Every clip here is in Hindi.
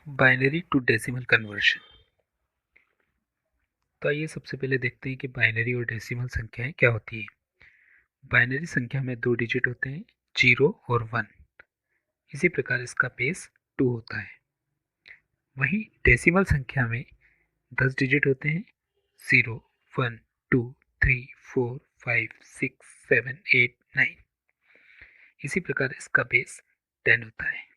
Binary to decimal conversion. तो आइए सबसे पहले देखते हैं कि बाइनरी और डेसिमल संख्याएं क्या होती है। बाइनरी संख्या में 2 डिजिट होते हैं, 0 और 1। इसी प्रकार इसका बेस 2 होता है। वहीं डेसिमल संख्या में 10 डिजिट होते हैं, 0, 1, 2, 3, 4, 5, 6, 7, 8, 9। इसी प्रकार इसका बेस 10 होता है।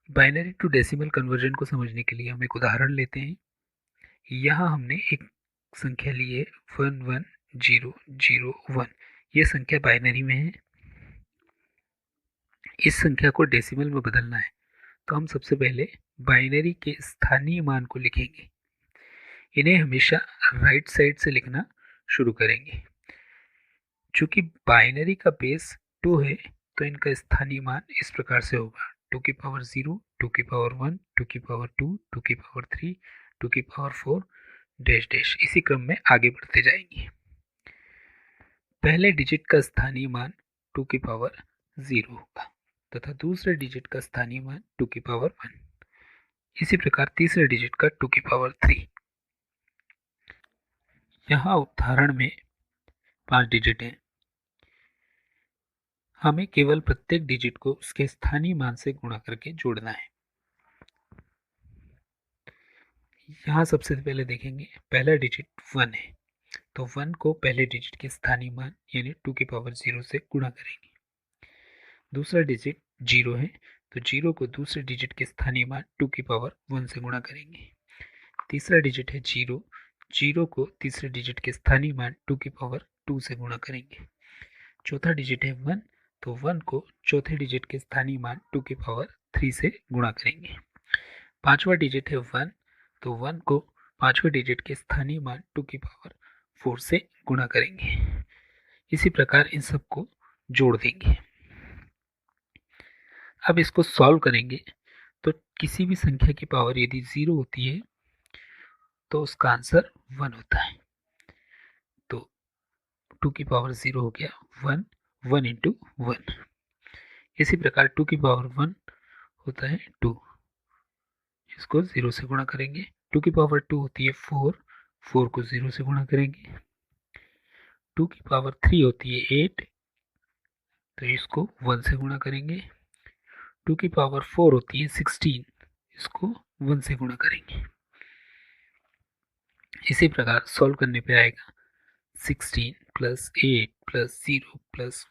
बाइनरी टू डेसिमल कन्वर्जन को समझने के लिए हम एक उदाहरण लेते हैं। यहाँ हमने एक संख्या ली है 11001। ये संख्या बाइनरी में है। इस संख्या को डेसिमल में बदलना है, तो हम सबसे पहले बाइनरी के स्थानीय मान को लिखेंगे। इन्हें हमेशा राइट साइड से लिखना शुरू करेंगे। चूंकि बाइनरी का बेस 2 है, तो इनका स्थानीय मान इस प्रकार से होगा: 2 की पावर 0, 2 की पावर 1, 2 की पावर 2, 2 की पावर 3, 2 की पावर 4 डैश डैश। इसी क्रम में आगे बढ़ते जाएंगे। पहले डिजिट का स्थानीय मान 2 की पावर 0 होगा तथा दूसरे डिजिट का स्थानीय मान 2 की पावर 1। इसी प्रकार तीसरे डिजिट का 2 की पावर 3। यहाँ उदाहरण में 5 डिजिट हैं। हमें केवल प्रत्येक डिजिट को उसके स्थानीय मान से गुणा करके जोड़ना है। यहाँ सबसे पहले देखेंगे, पहला डिजिट 1 है, तो 1 को पहले डिजिट के स्थानीय मान यानी 2 की पावर 0 से गुणा करेंगे। दूसरा डिजिट 0 है, तो 0 को दूसरे डिजिट के स्थानीय मान 2 की पावर 1 से गुणा करेंगे। तीसरा डिजिट है 0, 0 को तीसरे डिजिट के स्थानीय मान 2 की पावर 2 से गुणा करेंगे। चौथा डिजिट है 1, तो 1 को चौथे डिजिट के स्थानीय मान 2 की पावर 3 से गुणा करेंगे। पांचवा डिजिट है 1, तो 1 को पांचवें डिजिट के स्थानीय मान 2 की पावर 4 से गुणा करेंगे। इसी प्रकार इन सबको जोड़ देंगे। अब इसको सॉल्व करेंगे, तो किसी भी संख्या की पावर यदि 0 होती है तो उसका आंसर 1 होता है। तो 2 की पावर 0 हो गया 1, 1 इंटू 1। इसी प्रकार 2 की पावर 1 होता है 2, इसको 0 से गुणा करेंगे। 2 की पावर 2 होती है 4, 4 को 0 से गुणा करेंगे। 2 की पावर 3 होती है 8, तो इसको 1 से गुणा करेंगे। 2 की पावर 4 होती है 16, इसको 1 से गुणा करेंगे। इसी प्रकार सॉल्व करने पे आएगा 16 plus 8 plus 0 plus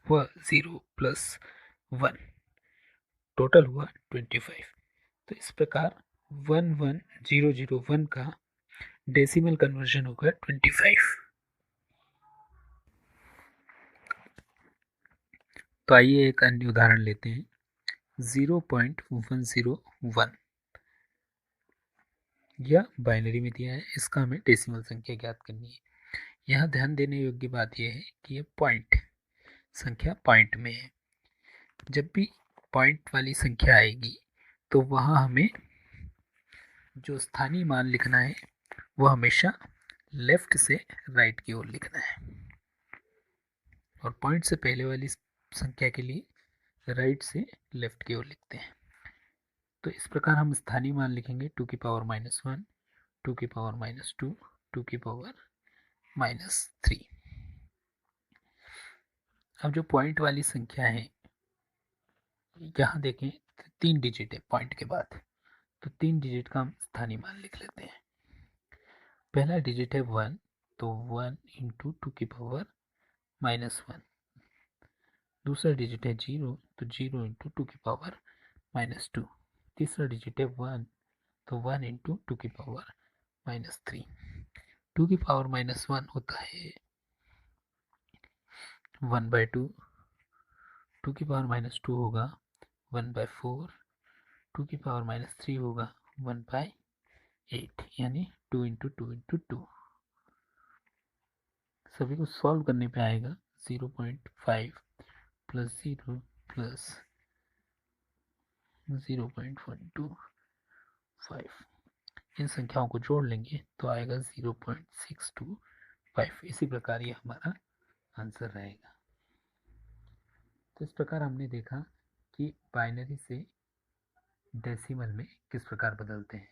0 plus 1, total हुआ 25। तो इस प्रकार 11001 का डेसिमल कन्वर्जन होगा 25। तो आइए एक अन्य उदाहरण लेते हैं, 0.101। यह बाइनरी में दिया है, इसका हमें डेसिमल संख्या ज्ञात करनी है। यहाँ ध्यान देने योग्य बात यह है कि यह पॉइंट संख्या पॉइंट में है। जब भी पॉइंट वाली संख्या आएगी तो वहाँ हमें जो स्थानीय मान लिखना है वो हमेशा लेफ्ट से राइट की ओर लिखना है, और पॉइंट से पहले वाली संख्या के लिए राइट से लेफ्ट की ओर लिखते हैं। तो इस प्रकार हम स्थानीय मान लिखेंगे 2 की पावर -1, 2 की पावर -2, 2 की पावर -3। अब जो पॉइंट वाली संख्या है, यहाँ देखें 3 डिजिट है पॉइंट के बाद, तो 3 डिजिट का हम स्थानीय मान लिख लेते हैं। पहला डिजिट है 1, तो 1 इंटू 2 की पावर -1। दूसरा डिजिट है 0, तो 0 इंटू 2 की पावर -2। तीसरा डिजिट है 1, तो 1 इंटू 2 की पावर -3। 2 की पावर -1 होता है 1/2। 2 की पावर -2 होगा 1/4। 2 की पावर -3 होगा 1/8, यानी 2 इंटू 2 इंटू 2। सभी को सॉल्व करने पे आएगा 0.5 प्लस 0 प्लस 0.125। इन संख्याओं को जोड़ लेंगे तो आएगा 0.625। इसी प्रकार ये हमारा आंसर रहेगा। तो इस प्रकार हमने देखा कि बाइनरी से डेसिमल में किस प्रकार बदलते हैं।